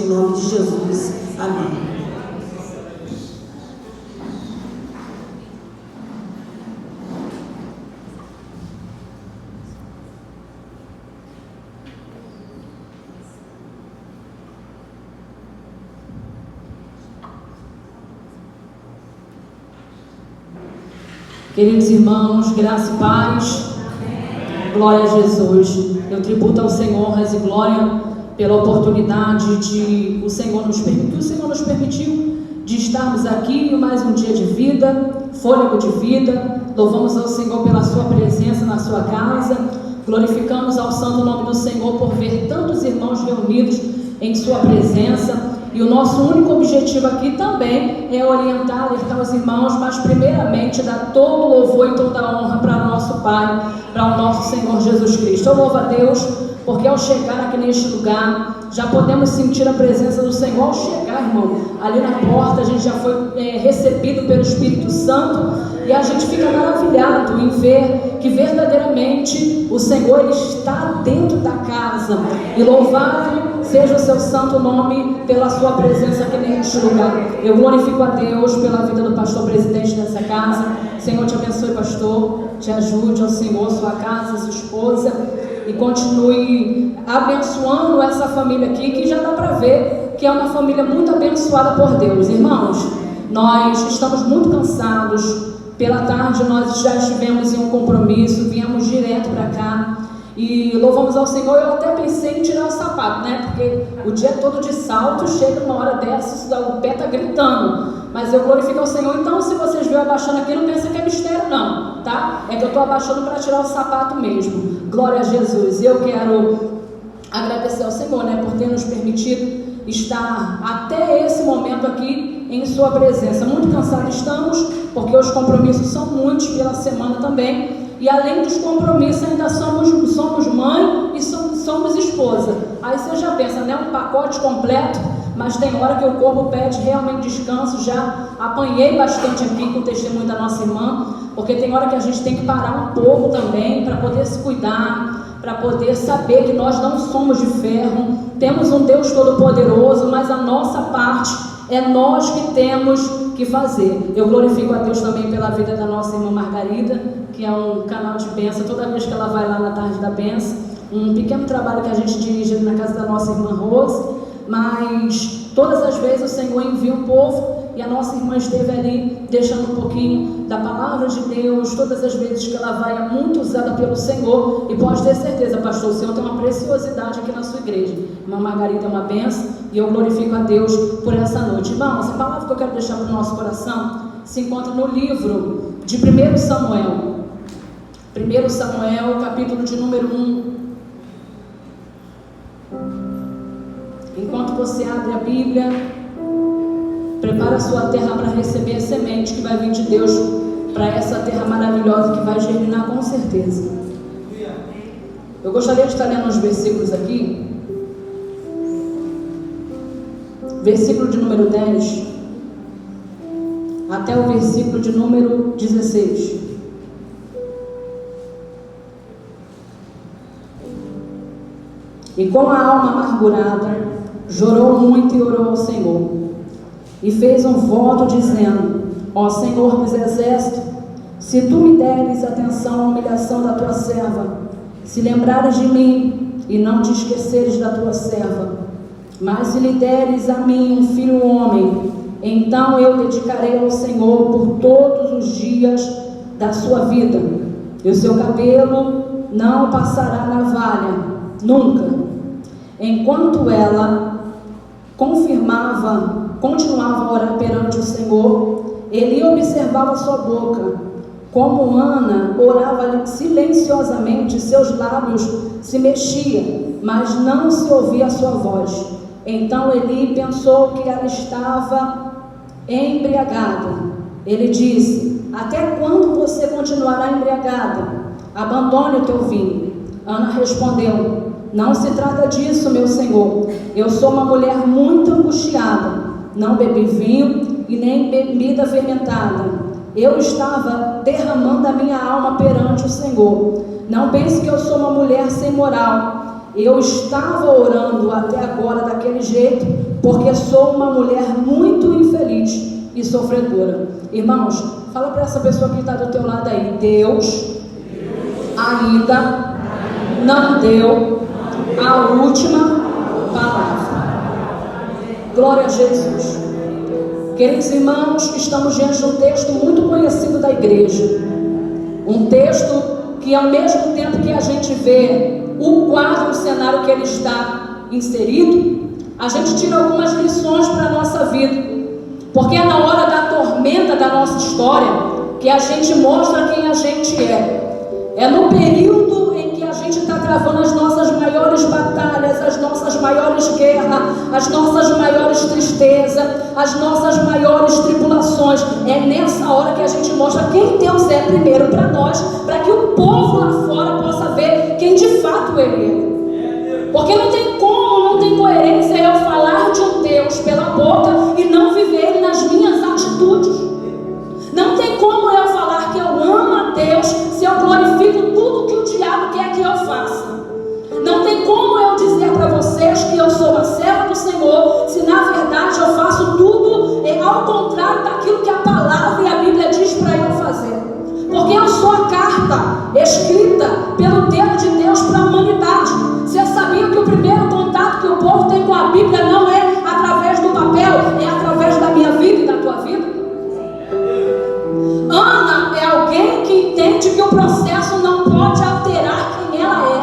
em nome de Jesus. Amém. Queridos irmãos, graça e paz, glória a Jesus. Eu tributo ao Senhor honras e glória pela oportunidade que o Senhor nos permitiu de estarmos aqui em mais um dia de vida, fôlego de vida. Louvamos ao Senhor pela sua presença na sua casa, glorificamos ao santo nome do Senhor por ver tantos irmãos reunidos em sua presença. E o nosso único objetivo aqui também é orientar, alertar os irmãos, mas primeiramente dar todo o louvor e toda a honra para o nosso Pai, para o nosso Senhor Jesus Cristo. Eu louvo a Deus, porque ao chegar aqui neste lugar, já podemos sentir a presença do Senhor. Ao chegar, irmão, ali na porta, a gente já foi recebido pelo Espírito Santo, e a gente fica maravilhado em ver que verdadeiramente o Senhor, Ele está dentro da casa, e louvado seja o seu santo nome pela sua presença aqui neste lugar. Eu glorifico a Deus pela vida do pastor presidente dessa casa. Senhor, te abençoe, pastor, te ajude, ao Senhor, sua casa, sua esposa, e continue abençoando essa família aqui, que já dá para ver que é uma família muito abençoada por Deus. Irmãos, nós estamos muito cansados. Pela tarde nós já estivemos em um compromisso, viemos direto para cá e louvamos ao Senhor. Eu até pensei em tirar o sapato, né? Porque o dia todo de salto, chega uma hora dessa, o pé está gritando. Mas eu glorifico ao Senhor. Então, se vocês viram abaixando aqui, não pensa que é mistério não, tá? É que eu estou abaixando para tirar o sapato mesmo. Glória a Jesus. Eu quero agradecer ao Senhor, né, por ter nos permitido estar até esse momento aqui em sua presença. Muito cansados estamos, porque os compromissos são muitos pela semana também, e além dos compromissos ainda somos mãe e somos esposa. Aí você já pensa, né, um pacote completo. Mas tem hora que o corpo pede realmente descanso. Já apanhei bastante aqui com o testemunho da nossa irmã, porque tem hora que a gente tem que parar um pouco também para poder se cuidar, para poder saber que nós não somos de ferro, temos um Deus todo-poderoso, mas a nossa parte é nós que temos que fazer. Eu glorifico a Deus também pela vida da nossa irmã Margarida, que é um canal de bênção. Toda vez que ela vai lá na tarde da bênção, um pequeno trabalho que a gente dirige na casa da nossa irmã Rose, mas todas as vezes o Senhor envia um povo, e a nossa irmã esteve ali deixando um pouquinho da palavra de Deus. Todas as vezes que ela vai é muito usada pelo Senhor, e pode ter certeza, pastor, o Senhor tem uma preciosidade aqui na sua igreja. Irmã Margarida é uma bênção, e eu glorifico a Deus por essa noite. Irmãos, a palavra que eu quero deixar para o nosso coração se encontra no livro de 1 Samuel. 1 Samuel, capítulo de número 1. Enquanto você abre a Bíblia, prepara a sua terra para receber a semente que vai vir de Deus para essa terra maravilhosa que vai germinar com certeza. Eu gostaria de estar lendo os versículos aqui. Versículo de número 10 até o versículo de número 16. E com a alma amargurada, chorou muito e orou ao Senhor, e fez um voto dizendo: ó Senhor dos exércitos, se tu me deres atenção à humilhação da tua serva, se lembrares de mim e não te esqueceres da tua serva, mas se lhe deres a mim um filho homem, então eu dedicarei ao Senhor por todos os dias da sua vida, e o seu cabelo não passará navalha, nunca. Enquanto ela continuava a orar perante o Senhor, Eli observava sua boca. Como Ana orava silenciosamente, seus lábios se mexiam, mas não se ouvia a sua voz. Então Eli pensou que ela estava embriagada. Ele disse: até quando você continuará embriagada? Abandone o teu vinho. Ana respondeu: não se trata disso, meu senhor. Eu sou uma mulher muito angustiada. Não bebi vinho e nem bebida fermentada. Eu estava derramando a minha alma perante o Senhor. Não pense que eu sou uma mulher sem moral. Eu estava orando até agora daquele jeito porque sou uma mulher muito infeliz e sofredora. Irmãos, fala para essa pessoa que está do teu lado aí: Deus ainda não deu a última palavra. Glória a Jesus. Queridos irmãos, estamos diante de um texto muito conhecido da igreja. Um texto que, ao mesmo tempo que a gente vê o quadro, o cenário que ele está inserido, a gente tira algumas lições para a nossa vida. Porque é na hora da tormenta da nossa história que a gente mostra quem a gente é. É no período em que a gente está travando as nossas maiores batalhas, as nossas maiores guerras, as nossas maiores tristezas, as nossas maiores tribulações. É nessa hora que a gente mostra quem Deus é primeiro para nós, para que o povo lá fora possa ver quem de fato Ele é. Porque não tem como, não tem coerência eu falar de um Deus pela boca e não viver Ele nas minhas atitudes. Não tem como eu falar que eu amo a Deus se eu glorifico tudo que o diabo quer que eu faça. Não tem como eu dizer para vocês que eu sou uma serva do Senhor, se na verdade eu faço tudo ao contrário daquilo que a palavra e a Bíblia diz para eu fazer. Porque eu sou a carta escrita pelo dedo de Deus para a humanidade. Você sabia que o primeiro contato que o povo tem com a Bíblia não é através do papel, é através da minha vida e da tua vida? Ana é alguém que entende que o processo não pode alterar quem ela é.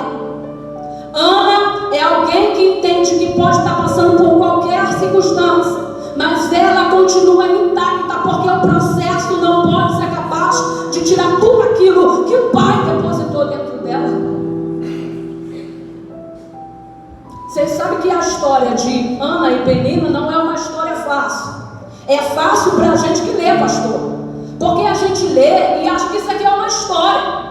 Ana é alguém que entende que pode estar passando por qualquer circunstância, mas ela continua intacta, porque o processo não pode ser capaz de tirar tudo aquilo que o Pai depositou dentro dela. Vocês sabem que a história de Ana e Penina não é uma história fácil. É fácil para a gente que lê, pastor. Porque a gente lê e acha que isso aqui é uma história.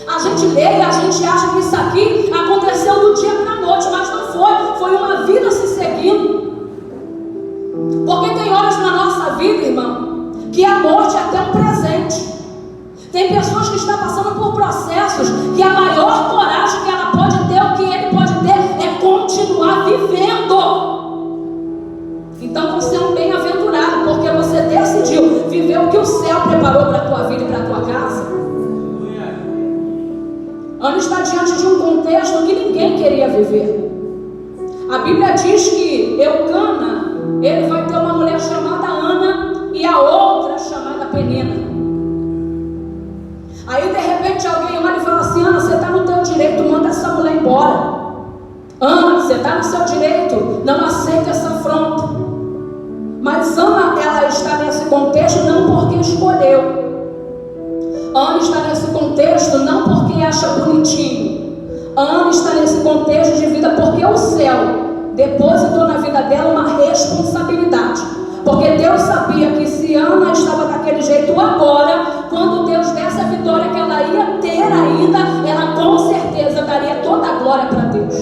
A gente lê e a gente acha que isso aqui aconteceu do dia para a noite, mas não foi. Foi uma vida se seguindo. Porque tem horas na nossa vida, irmão, que a morte é até um presente. Tem pessoas que estão passando por processos que a maior coragem que ela pode ter, o que ele pode ter, é continuar vivendo. Então você é um bem-aventurado, porque você decidiu viver o que o céu preparou para a tua vida e para a tua casa. Ana está diante de um contexto que ninguém queria viver. A Bíblia diz que Eucana, ele vai ter uma mulher chamada Ana e a outra chamada Penina. Aí de repente alguém olha e fala assim: Ana, você está no teu direito, manda essa mulher embora. Ana, você está no seu direito, não aceita essa afronta. Mas Ana, ela está nesse contexto não porque escolheu. Ana está nesse contexto não porque acha bonitinho. Ana está nesse contexto de vida porque o céu depositou na vida dela uma responsabilidade. Porque Deus sabia que se Ana estava daquele jeito agora, quando Deus desse a vitória que ela ia ter ainda, ela com certeza daria toda a glória para Deus.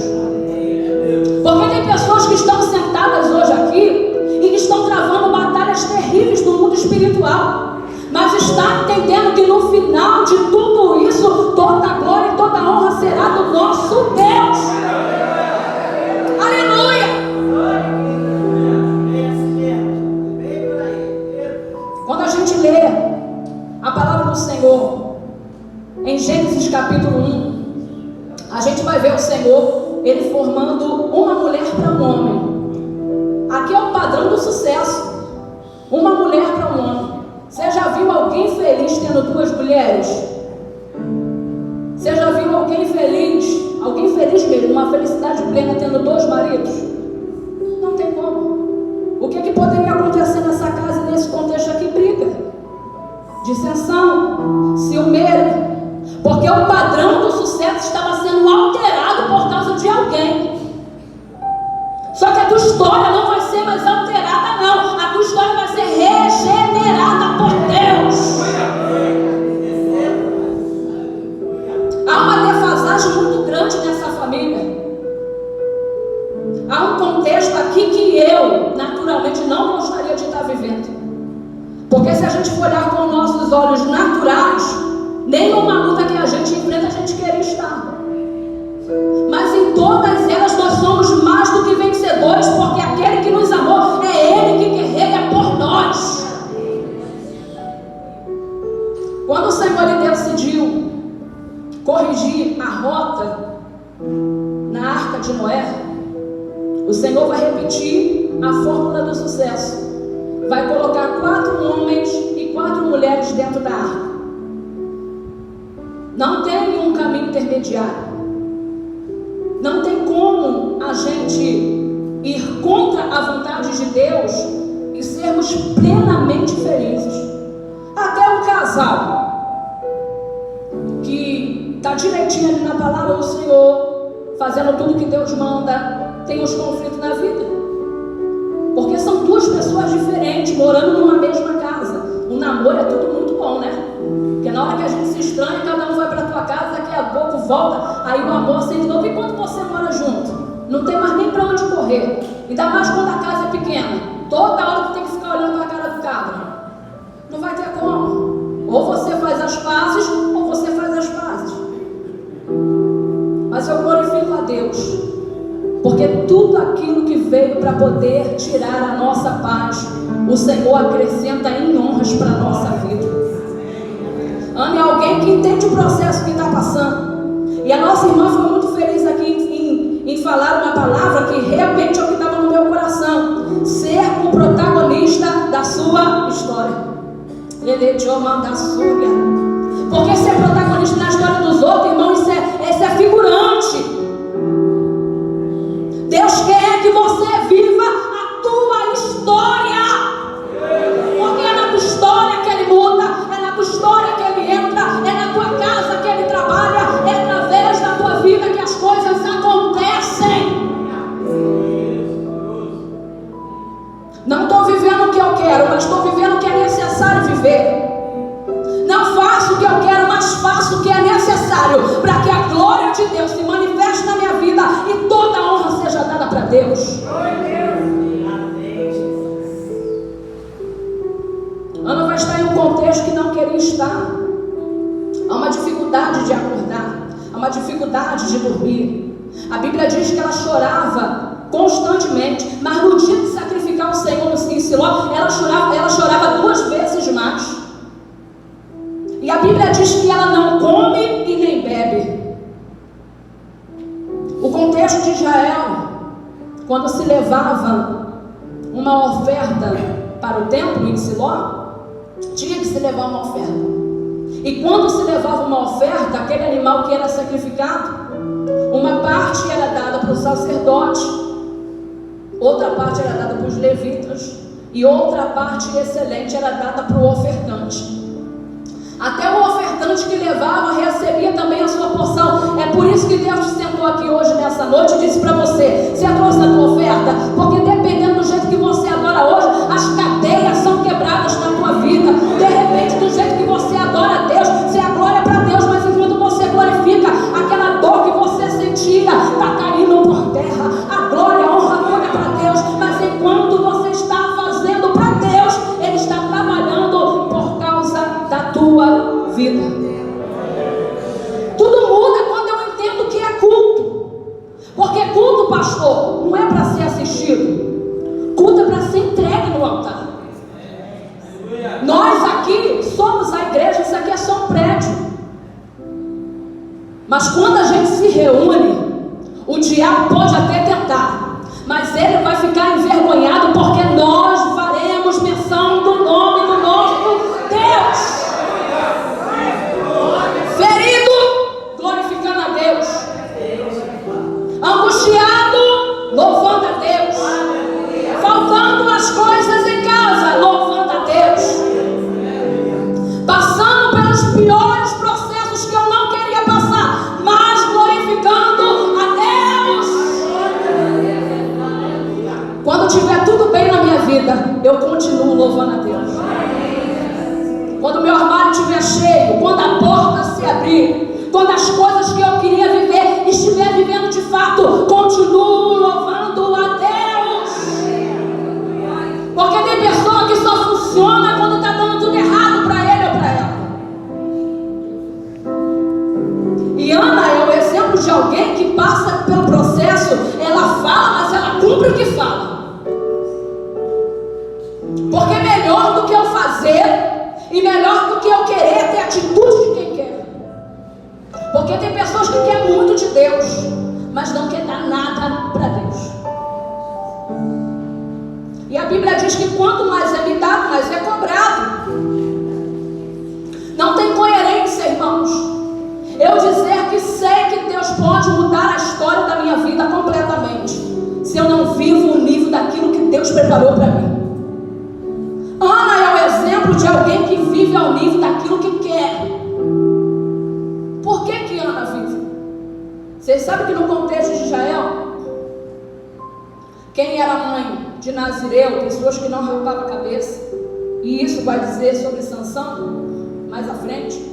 Porque tem pessoas que estão sentadas hoje aqui e que estão travando batalhas terríveis no mundo espiritual, mas está entendendo que no final de tudo isso, toda a glória e toda a honra será do nosso Deus. Aleluia! Quando a gente lê a palavra do Senhor em Gênesis capítulo 1, a gente vai ver o Senhor, ele formando uma mulher para um homem. Aqui é o padrão do sucesso. Uma mulher para um homem. Você já viu alguém feliz tendo duas mulheres? Você já viu alguém feliz mesmo, uma felicidade plena tendo dois maridos? Não tem como. O que poderia acontecer nessa casa, nesse contexto aqui? Briga, dissensão, ciumeira. Porque o padrão do sucesso estava sendo alterado por causa de alguém. Só que a tua história não vai ser mais alterada, não. A tua história vai ser regenerada por Deus. Há uma defasagem muito grande nessa família. Há um contexto aqui que eu, naturalmente, não gostaria de estar vivendo. Porque se a gente for olhar com nossos olhos naturais, nenhuma luta que a gente enfrenta a gente querer estar. mas em todas elas nós somos mais do que vencedores, porque aquele que nos amou é Ele que guerreia por nós. Quando o Senhor ele decidiu corrigir a rota na Arca de Noé, o Senhor vai repetir a fórmula do sucesso. Vai colocar 4 homens e 4 mulheres dentro da arca. Não tem um caminho intermediário. Não tem como a gente ir contra a vontade de Deus e sermos plenamente felizes. Até um casal que está direitinho ali na palavra do Senhor, fazendo tudo que Deus manda, tem os conflitos na vida. Porque são 2 pessoas diferentes, morando numa mesma casa. O namoro é tudo muito bom, né? Porque na hora que a gente se estranha, cada um vai para tua casa, daqui a pouco volta, aí o amor acende de novo. E quando você mora junto, não tem mais nem para onde correr. Ainda mais quando a casa é pequena. Toda hora tu tem que ficar olhando para a cara do cabra. Não vai ter como. Ou você faz as pazes, ou você faz as pazes. Mas eu glorifico a Deus, porque tudo aquilo que veio para poder tirar a nossa paz, o Senhor acrescenta em honras para a nossa vida. Ame alguém que entende o processo que está passando. E a nossa irmã foi muito feliz aqui em falar uma palavra que realmente é o que estava no meu coração: ser o protagonista da sua história. Ele te manda suga. Porque ser protagonista na história dos outros, irmão, isso é figurante. Deus quer que você viva a tua história. Porque é na tua história que Ele muda, é na tua história que Ele entra, é na tua casa que Ele trabalha, é através da tua vida que as coisas acontecem. Não estou vivendo o que eu quero, mas estou vivendo o que é necessário viver. Não faço o que eu quero, mas faço o que é necessário para que a glória de Deus se manifeste na minha vida e toda a honra seja dada para Deus. Ana vai estar em um contexto que não queria estar. Há uma dificuldade de acordar, há uma dificuldade de dormir. A Bíblia diz que ela chorava constantemente, mas no dia de sacrificar o Senhor em Siló, ela chorava 2 vezes mais. E a Bíblia diz que ela não come e nem bebe. O contexto de Israel, quando se levava uma oferta para o templo em Siló, tinha que se levar uma oferta. E quando se levava uma oferta, aquele animal que era sacrificado, uma parte era dada para o sacerdote, outra parte era dada para os levitas, e outra parte excelente era dada para o ofertante. Até o ofertante que levava recebia também a sua porção. É por isso que Deus te sentou aqui hoje, nessa noite, e disse para você: você trouxe a tua oferta? Porque dependendo do jeito que você adora hoje, as cadeias são quebradas na tua vida. De repente, do jeito que você adora a Deus, você é a glória para Deus, mas enquanto você glorifica, aquela dor que você sentia está caindo por terra. A glória, a honra toda é para Deus, mas enquanto você está fazendo para Deus, Ele está trabalhando por causa da tua vida. Tudo muda quando eu entendo que é culto. Porque culto, pastor, não é para ser assistido. Culto é para ser entregue no altar. Nós aqui somos a igreja, isso aqui é só um prédio. Mas quando a gente se reúne, o diabo pode até tentar, mas ele vai ficar envergonhado, porque nós faremos menção do nome do nosso Deus. Ferido, glorificando a Deus. Angustiado, louvando a Deus. Faltando as coisas em casa, louvando a Deus. Passando pelos piores processos que eu não queria passar, mas glorificando a Deus. Quando tiver tudo bem na minha vida, eu continuo louvando a Deus. Quando meu armário estiver cheio, quando a porta se abrir, quando as coisas que eu queria viver estiver vivendo de fato, continuo louvando a Deus. Porque tem pessoa que só funciona quando está dando tudo errado para ele ou para ela. E Ana é o exemplo de alguém que passa E melhor do que eu querer é ter atitude de quem quer. Porque tem pessoas que querem muito de Deus, mas não quer dar nada para Deus. E a Bíblia diz que quanto mais é me dado, mais é cobrado. Não tem coerência, irmãos. Eu dizer que sei que Deus pode mudar a história da minha vida completamente, se eu não vivo o nível daquilo que Deus preparou para mim. Ana é o exemplo de alguém que vive ao nível daquilo que quer. Por que Ana vive? Vocês sabem que no contexto de Israel, quem era mãe de Nazireu, pessoas que não rapavam a cabeça, e isso vai dizer sobre Sansão mais à frente,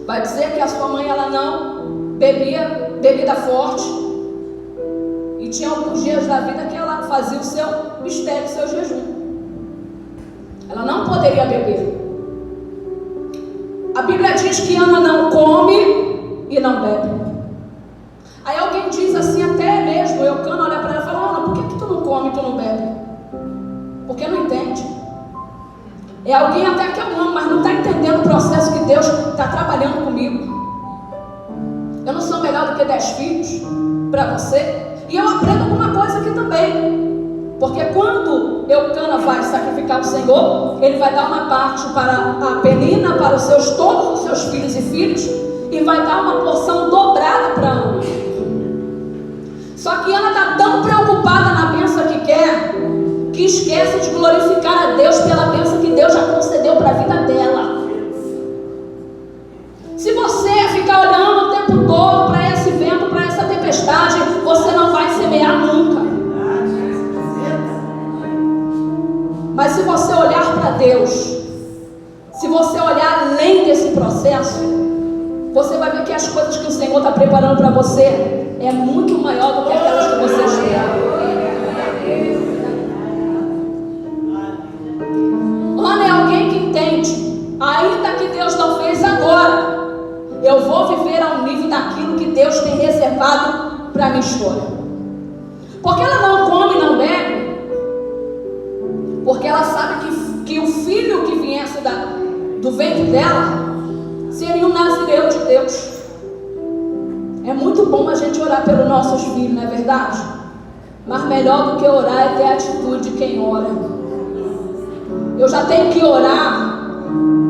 vai dizer que a sua mãe ela não bebia bebida forte, e tinha alguns dias da vida que ela fazia o seu mistério, o seu jejum. Ela não poderia beber. A Bíblia diz que Ana não come e não bebe. Aí alguém diz assim, até mesmo Eucana olha para ela e fala: Ana, por que tu não come e tu não bebe? Porque não entende. É alguém até que eu amo, mas não está entendendo o processo que Deus está trabalhando comigo. Eu não sou melhor do que 10 filhos para você. E eu aprendo alguma coisa aqui também. Porque quando Eucana vai sacrificar o Senhor, ele vai dar uma parte para a Penina, para todos os seus filhos e filhos, e vai dar uma porção dobrada para Ana. Só que Ana está tão preocupada na bênção que quer, que esquece de glorificar a Deus pela bênção que Deus já concedeu para a vida dela. Se você ficar olhando o tempo todo para esse vento, para essa tempestade, você não vai semear nunca. Mas se você olhar para Deus, se você olhar além desse processo, você vai ver que as coisas que o Senhor está preparando para você é muito maior do que aquelas que você espera. Ana é alguém que entende, ainda que Deus não fez agora, eu vou viver ao nível daquilo que Deus tem reservado para a minha história. Porque ela não come e não bebe, porque ela sabe que o filho que viesse do ventre dela seria um nazireu de Deus. É muito bom a gente orar pelos nossos filhos, não é verdade? Mas melhor do que orar é ter a atitude de quem ora. Eu já tenho que orar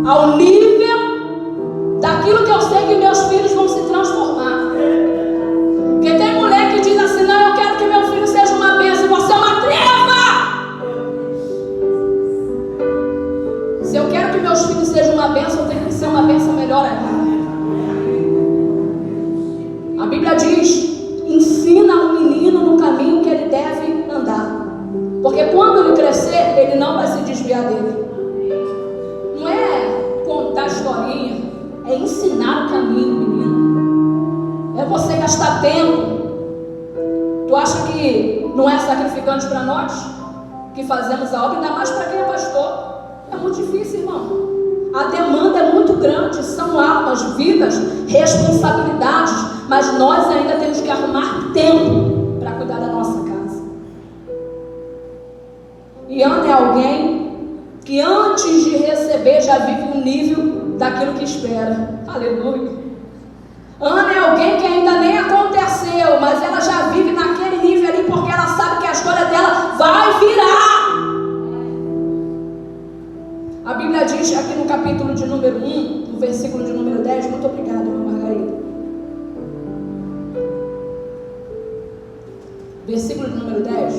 ao nível daquilo que eu sei que meus filhos vão se transformar. Porque tem mulher que diz assim: não, eu quero que meu filho seja uma bênção, e você é uma treva. Se eu quero que meus filhos sejam uma bênção, eu tenho que ser uma bênção melhor ainda. A Bíblia diz: ensina o menino no caminho que ele deve andar, porque quando ele crescer, ele não vai se desviar dele. Não é contar historinha, é ensinar o caminho, menino. É você gastar tempo. Tu acha que não é sacrificante para nós que fazemos a obra, ainda mais para quem é pastor? É muito difícil, irmão. A demanda é muito grande, são almas, vidas, responsabilidades, mas nós ainda temos que arrumar tempo para cuidar da nossa casa. E Ana é alguém que antes de receber já vive um nível daquilo que espera. Aleluia. Ana é alguém que ainda nem aconteceu, mas ela já vive naquele nível ali, porque ela sabe que a história dela vai virar. A Bíblia diz aqui no capítulo de número 1, no versículo de número 10, muito obrigada, irmã Margarida. Versículo de número 10.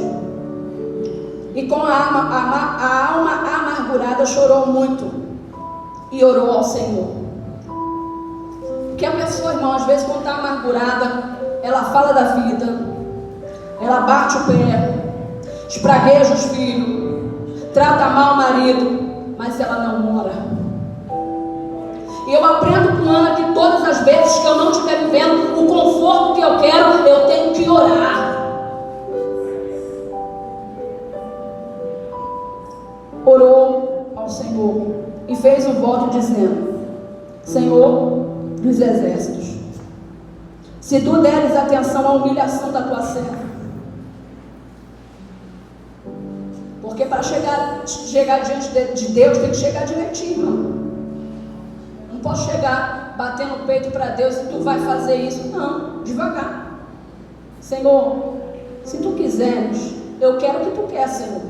E com a alma amargurada chorou muito e orou ao Senhor. Porque a pessoa, irmão, às vezes quando está amargurada, ela fala da vida, ela bate o pé, espragueja os filhos, trata mal o marido, mas ela não ora. E eu aprendo com Ana que todas as vezes que eu não estiver vivendo o conforto que eu quero, eu tenho que orar. Orou ao Senhor e fez um voto dizendo: Senhor dos exércitos, se tu deres atenção à humilhação da tua serva, Porque para chegar diante de Deus tem que chegar direitinho, irmão. Não posso chegar batendo o peito para Deus e tu vai fazer isso. Não, devagar. Senhor, se tu quiseres, eu quero o que tu quer, Senhor.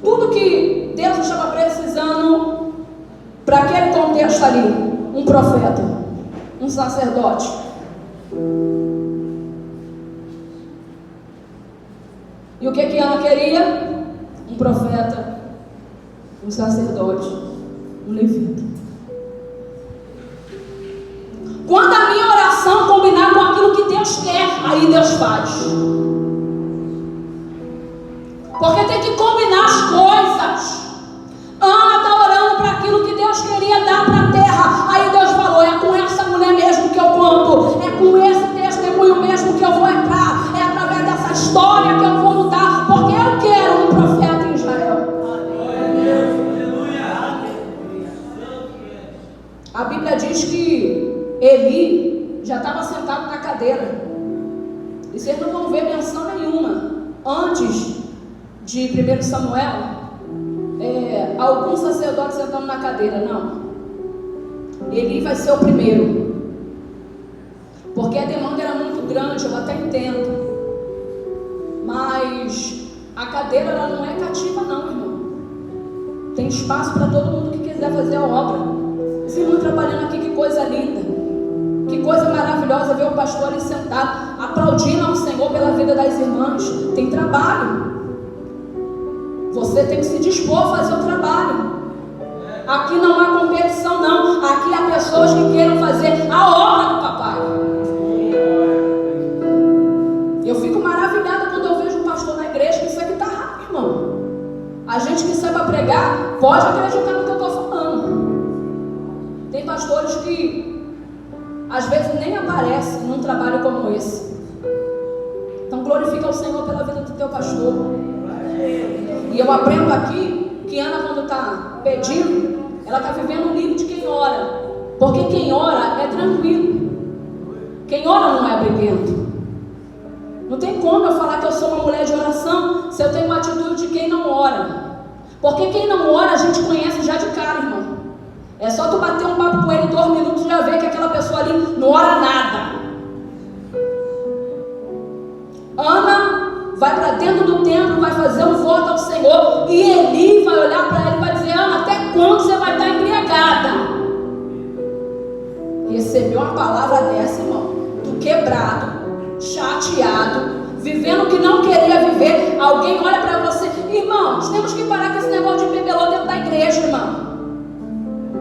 Tudo que Deus estava precisando para aquele contexto ali, um profeta, um sacerdote. E o que Ana queria? Um profeta, um sacerdote, um levita. Quando a minha oração combinar com aquilo que Deus quer, aí Deus faz. Porque tem que combinar as coisas. Ana está orando para aquilo que Deus queria dar para a terra. Aí Deus falou: é com essa mulher mesmo que eu conto, é com esse testemunho mesmo que eu vou entrar, é através dessa história que eu vou mudar, porque eu quero um profeta em Israel. A Bíblia diz que Eli já estava sentado na cadeira. E vocês não vão ver menção nenhuma antes de 1 Samuel, algum sacerdote sentando na cadeira. Não. Eli vai ser o primeiro. Porque a demanda era muito grande, eu até entendo. Mas a cadeira ela não é cativa não, irmão. Tem espaço para todo mundo que quiser fazer a obra. Esse irmão trabalhando aqui, que coisa linda. Que coisa maravilhosa ver o pastor ali sentado, aplaudindo ao Senhor pela vida das irmãs. Tem trabalho. Você tem que se dispor a fazer o trabalho. Aqui não há competição não. Aqui há pessoas que queiram fazer a obra do papai. Eu fico maravilhada quando eu vejo um pastor na igreja, que isso aqui está rápido, irmão. A gente que saiba pregar pode acreditar no que eu estou falando. Tem pastores que às vezes nem aparecem num trabalho como esse. Então glorifica o Senhor pela vida do teu pastor. E eu aprendo aqui que Ana, quando está pedindo, ela está vivendo o nível de quem ora. Porque quem ora é tranquilo. Quem ora não é briguento. Não tem como eu falar que eu sou uma mulher de oração se eu tenho uma atitude de quem não ora. Porque quem não ora a gente conhece já de cara, irmão. É só tu bater um papo com ele 2 minutos e já vê que aquela pessoa ali não ora nada. Ana vai para dentro do templo, vai fazer um voto ao Senhor, e Eli vai olhar para ele e vai dizer: Ana, até quando você vai estar embriagada? Recebeu uma palavra dessa, irmão, do quebrado, chateado, vivendo o que não queria viver. Alguém olha para você. Irmãos, temos que parar com esse negócio de bebelô dentro da igreja, irmão.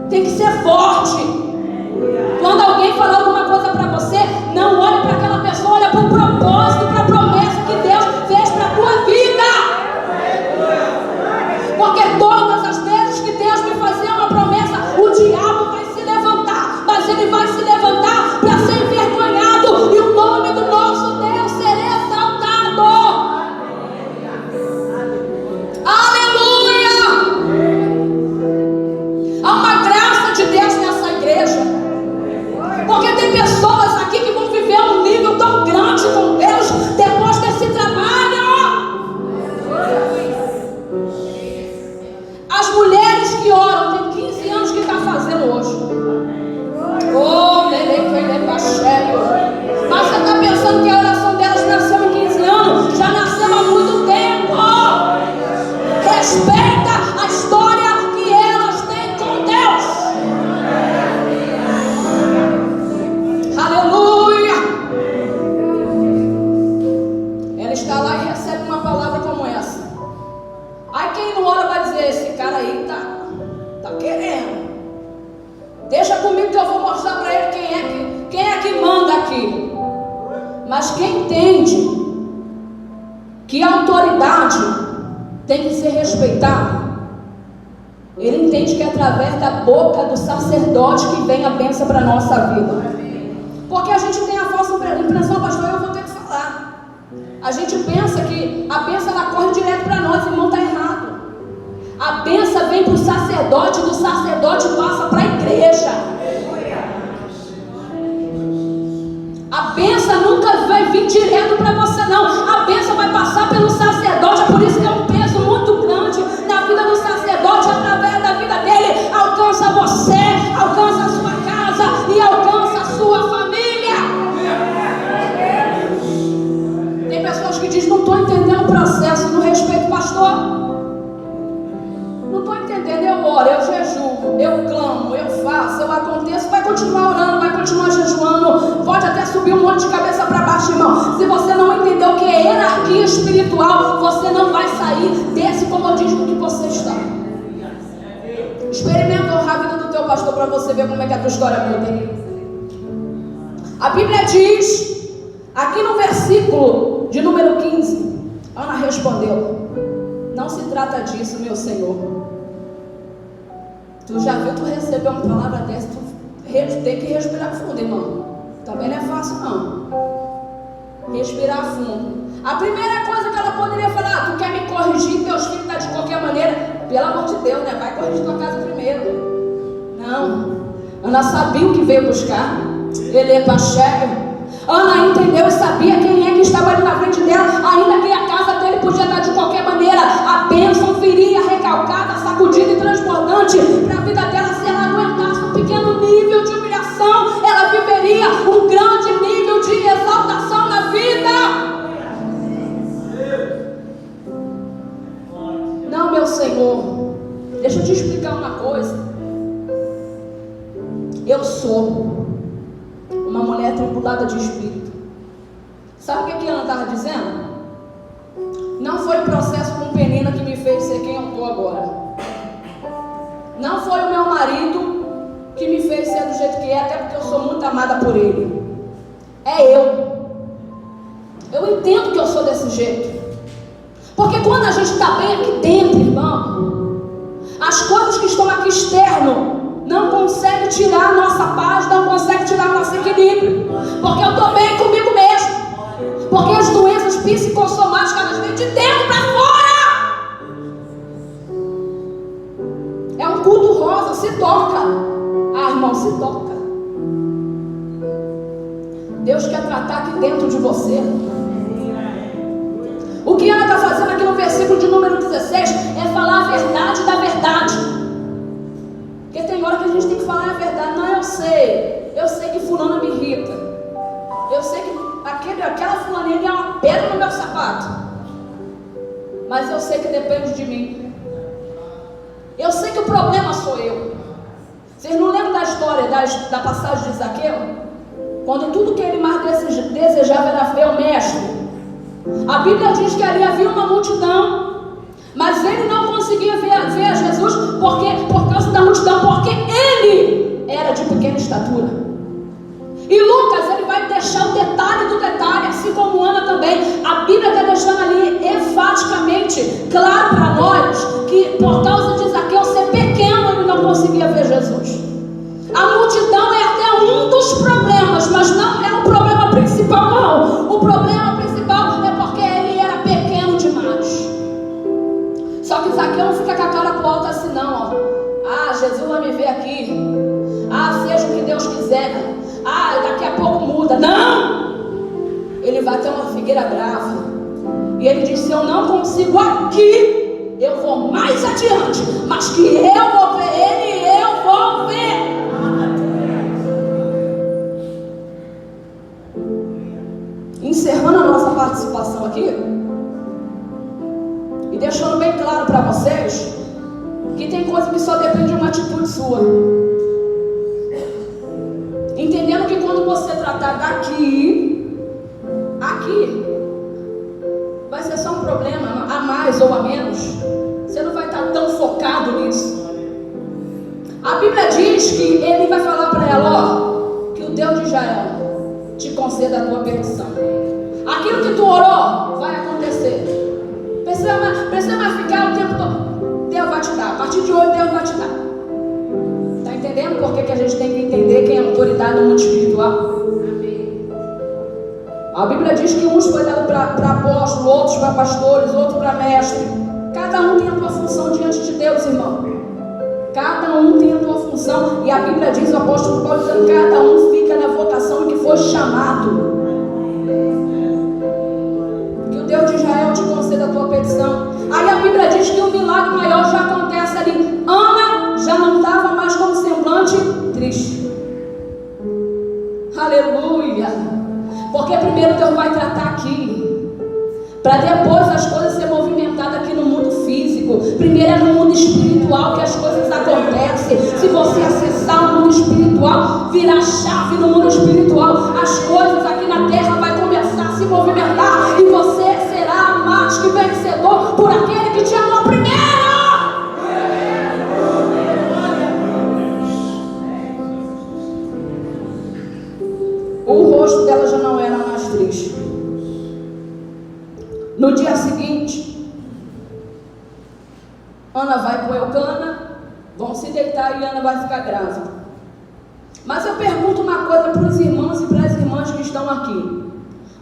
Tem que ser forte. Quando alguém falar alguma coisa para você, não olhe para aquela pessoa, olha para o propósito, para a promessa que Deus fez para a tua vida. Porque todas as vezes que Deus me fazer uma promessa, o diabo vai se levantar, mas ele vai se levantar para ser envergonhado, e o nome do nosso Deus será exaltado. Aleluia! Há uma graça de Deus nessa igreja. Porque tem pessoas aqui que vão viver um nível tão grande com Deus depois desse trabalho. As mulheres que oram, tem 15 anos que está fazendo hoje. Oh, mas você está pensando que a oração delas nasceu em 15 anos? Já nasceu há muito tempo. Respeita a história que elas têm com Deus. Aleluia! Ela está lá e recebe uma palavra como essa. Aí quem não ora vai dizer: esse cara aí tá querendo. Deixa comigo que eu vou mostrar para ele quem é que manda aqui. Mas quem entende que a autoridade tem que ser respeitada, ele entende que é através da boca do sacerdote que vem a bênção para a nossa vida. Porque a gente tem a falsa impressão, pastor, eu vou ter que falar. A gente pensa que a bênção ela corre direto para nós, irmão, está errado. A bênção vem para o sacerdote, do sacerdote passa para a igreja. A bênção nunca vai vir direto para você, não. A bênção vai passar pelo sacerdote, é por isso que é um peso muito eu clamo, eu faço, eu aconteço, vai continuar orando, vai continuar jejuando, pode até subir um monte de cabeça para baixo, irmão. Se você não entender o que é hierarquia espiritual, você não vai sair desse comodismo que você está. Experimenta honrar a vida do teu pastor para você ver como é que a tua história muda. A Bíblia diz, aqui no versículo de número 15, Ana respondeu: não se trata disso, meu Senhor. Tu já viu, tu recebeu uma palavra dessa, tu tem que respirar fundo, irmão. Também não é fácil, não. Respirar fundo. A primeira coisa que ela poderia falar: tu quer me corrigir, teus filhos estão de qualquer maneira. Pelo amor de Deus, né? Vai corrigir tua casa primeiro. Não. Ana sabia o que veio buscar. Ele é pacheco. Ana entendeu e sabia quem é que estava ali na frente dela. Ainda que a casa dele podia dar de qualquer maneira, a bênção viria recalcada, sacudida e transbordante para a vida dela. Se ela aguentasse um pequeno nível de humilhação, ela viveria um grande nível de exaltação na vida. Não, meu Senhor, deixa eu te explicar uma coisa. Eu sou uma mulher tribulada de espírito. Sabe o que Ana estava dizendo? Não foi o processo com Penina que me fez ser quem eu estou agora. Não foi o meu marido que me fez ser do jeito que é, até porque eu sou muito amada por ele. É eu. Eu entendo que eu sou desse jeito. Porque quando a gente está bem aqui dentro, irmão, as coisas que estão aqui externo não consegue tirar a nossa paz, não consegue tirar o nosso equilíbrio. Porque eu estou bem comigo mesmo. Porque as doenças psicossomáticas, elas vêm de dentro para fora. É um culto rosa, se toca. Ah, irmão, se toca. Deus quer tratar aqui dentro de você. O que ela está fazendo aqui no versículo de número 16 é falar a verdade da verdade. Porque tem hora que a gente tem que falar a verdade. Não, eu sei que fulana me irrita. Eu sei que aquela fulaninha é uma pedra no meu sapato. Mas eu sei que depende de mim. Eu sei que o problema sou eu. Vocês não lembram da história da passagem de Zaqueu? Quando tudo que ele mais desejava era ver o mestre. A Bíblia diz que ali havia uma multidão, mas ele não conseguia ver a Jesus por causa da multidão, porque ele era de pequena estatura. E Lucas, ele vai deixar o detalhe do detalhe, assim como Ana também. A Bíblia está deixando ali enfaticamente claro para nós que por causa de Zaqueu ser pequeno, ele não conseguia ver Jesus. A multidão é até um dos problemas, mas não é o problema principal, não. O problema principal é porque ele era pequeno demais. Só que Zaqueu não fica com a cara pro alto assim, não, ó. Ah, Jesus vai me ver aqui. Ah, seja o que Deus quiser. Ah, daqui a pouco muda. Não! Ele vai ter uma figueira brava. E ele diz: se eu não consigo aqui, eu vou mais adiante. Mas que eu vou ver ele, eu vou ver. Encerrando a nossa participação aqui e deixando bem claro para vocês que tem coisa que só depende de uma atitude sua. Entendendo que quando você tratar daqui, aqui vai ser só um problema, a mais ou a menos. Você não vai estar tão focado nisso. A Bíblia diz que ele vai falar para ela, ó, que o Deus de Israel te conceda a tua petição. Aquilo que tu orou vai acontecer. Precisa mais ficar o tempo todo. Deus vai te dar. A partir de hoje, Deus vai te dar. Está entendendo por que a gente tem que entender quem é autoridade no mundo espiritual? A Bíblia diz que uns foi dado para apóstolos, outros para pastores, outros para mestres. Cada um tem a tua função diante de Deus, irmão. Cada um tem a tua função. E a Bíblia diz, o apóstolo Paulo dizendo, cada um fica na vocação que foi chamado. Que o Deus de Israel te conceda a tua petição. Aí a Bíblia diz que o milagre maior já acontece ali. Ana já não estava mais com um semblante triste. Aleluia. Porque primeiro Deus vai tratar aqui, para depois as coisas ser movimentadas aqui no mundo físico. Primeiro é no mundo mundo espiritual que as coisas acontecem. Se você acessar o mundo espiritual, virar chave no mundo espiritual, as coisas aqui na terra vai começar a se movimentar e você será mais que vencedor por aquele que te amou primeiro. O rosto dela já não era mais triste. No dia seguinte, Ana vai com Eucana, vão se deitar e Ana vai ficar grávida. Mas eu pergunto uma coisa para os irmãos e para as irmãs que estão aqui.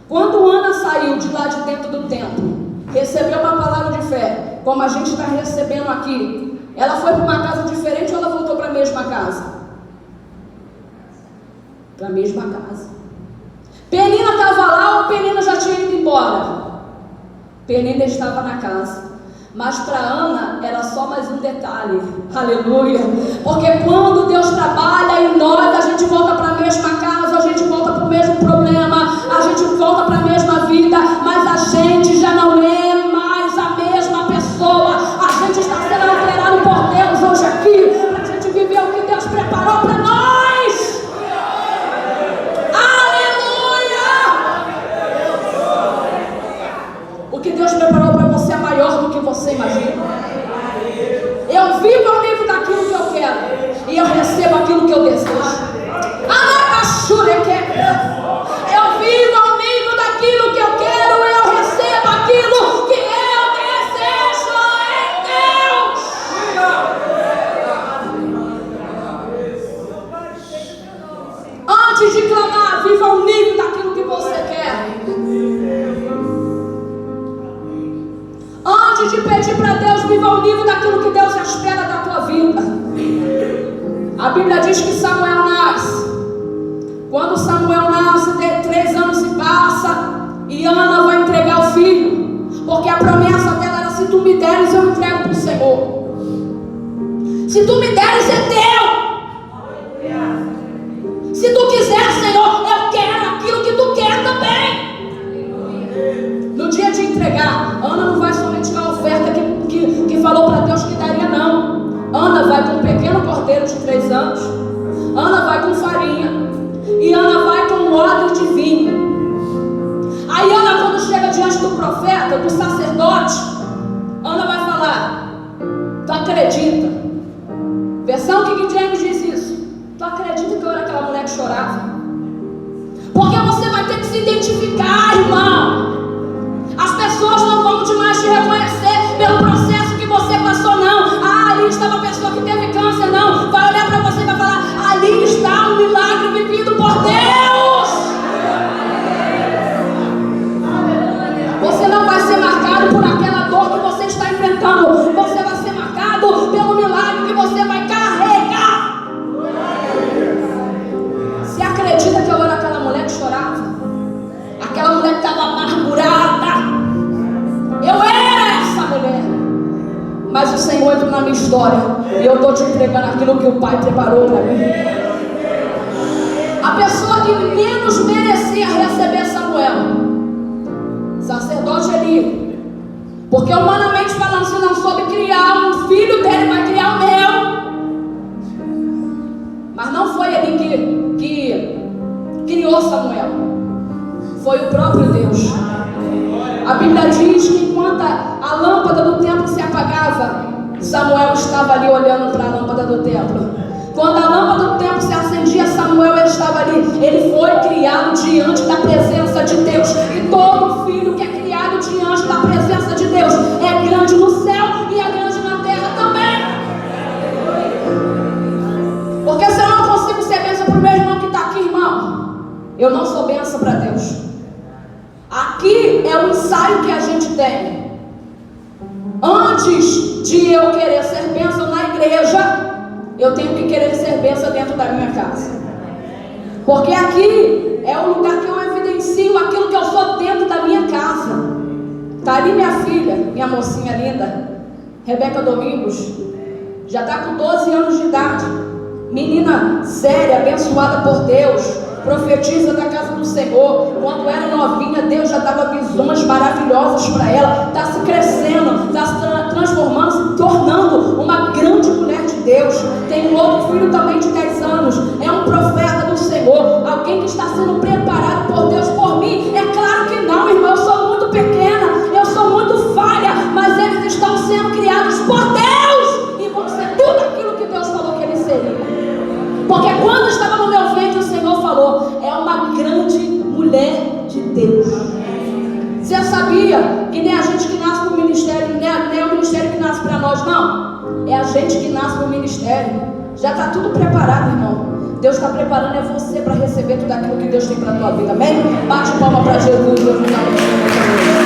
Quando Ana saiu de lá de dentro do templo, recebeu uma palavra de fé, como a gente está recebendo aqui, ela foi para uma casa diferente ou ela voltou para a mesma casa? Para a mesma casa. Penina estava lá ou Penina já tinha ido embora? Penina estava na casa. Mas para Ana era só mais um detalhe. Aleluia. Porque quando Deus trabalha em nós, a gente volta para a mesma casa, a gente volta para o mesmo problema, a gente volta para a mesma vida, mas a gente já não é mais a mesma pessoa. A gente está sendo alterado por Deus hoje aqui, para a gente viver o que Deus preparou para nós. O que Deus preparou para você é maior do que você imagina. Eu vivo ao nível daquilo que eu quero e eu recebo aquilo que eu desejo. Eu vivo ao nível daquilo que eu quero e eu recebo aquilo que eu desejo em Deus. Antes de clamar, viva ao nível daquilo que você quer. Antes de pedir para Deus, viva ao nível daquilo que Deus espera da tua vida. A Bíblia diz que Samuel nasce. Quando Samuel nasce, 3 anos se passa e Ana vai entregar o filho, porque a promessa dela era: se tu me deres, eu entrego para o Senhor. Se tu me deres, é teu. Se tu quiser, Senhor, eu quero aquilo que tu quer também. No dia de entregar, Ana não vai somente com a oferta que falou para Deus que daria, não. Ana vai com um pequeno cordeiro de 3 anos. Ana vai com farinha. E Ana vai com um odre de vinho. Aí Ana, quando chega diante do profeta, do sacerdote, Ana vai falar: tu acredita? Versão King James diz isso. Tu acredita que eu era aquela mulher que chorava? Porque você vai ter que se identificar, irmão. As pessoas não vão mais te reconhecer pelo processo que você passou, não. Ah, ali estava a pessoa que teve câncer, não. Vai olhar para você e vai falar: ali está um milagre vivido por Deus. Você não vai ser marcado por aquela dor que você está enfrentando. Você vai ser marcado pelo milagre que você vai carregar. Você acredita que eu era aquela mulher que chorava? Aquela mulher que estava amargurada? Eu era essa mulher. Mas o Senhor entrou na minha história e eu estou te entregando aquilo que o Pai preparou para mim. A pessoa que menos merecia receber Samuel, sacerdote Eli, porque humanamente falando, se não soube criar um filho dele, vai criar o meu. Mas não foi ele que criou Samuel, foi o próprio Deus. A Bíblia diz que enquanto a lâmpada do templo se apagava, Samuel estava ali olhando para a lâmpada do templo. Quando a lâmpada do templo se acendia, Samuel estava ali. Ele foi criado diante da presença de Deus. E todo filho que é criado diante da presença de Deus é grande no céu e é grande na terra também. Porque se eu não consigo ser bênção para o meu irmão que está aqui, irmão, eu não sou bênção para Deus. Aqui é o ensaio que a gente tem. Antes de eu querer ser bênção na igreja, eu tenho que querer ser bênção dentro da minha casa. Porque aqui é o lugar que eu evidencio aquilo que eu sou dentro da minha casa. Está ali minha filha, minha mocinha linda, Rebeca Domingos. Já está com 12 anos de idade. Menina séria, abençoada por Deus. Profetiza da casa do Senhor. Quando era novinha, Deus já dava visões maravilhosas para ela. Está se crescendo, está se transformando, se tornando uma foram criados por Deus e vão ser tudo aquilo que Deus falou que eles seriam. Porque quando estava no meu ventre, o Senhor falou: é uma grande mulher de Deus. Você sabia que nem a gente que nasce para o ministério, nem é o ministério que nasce para nós, não. É a gente que nasce para o ministério. Já está tudo preparado, irmão. Deus está preparando é você para receber tudo aquilo que Deus tem para a tua vida. Amém? Bate palma para Jesus. Deus nos abençoe.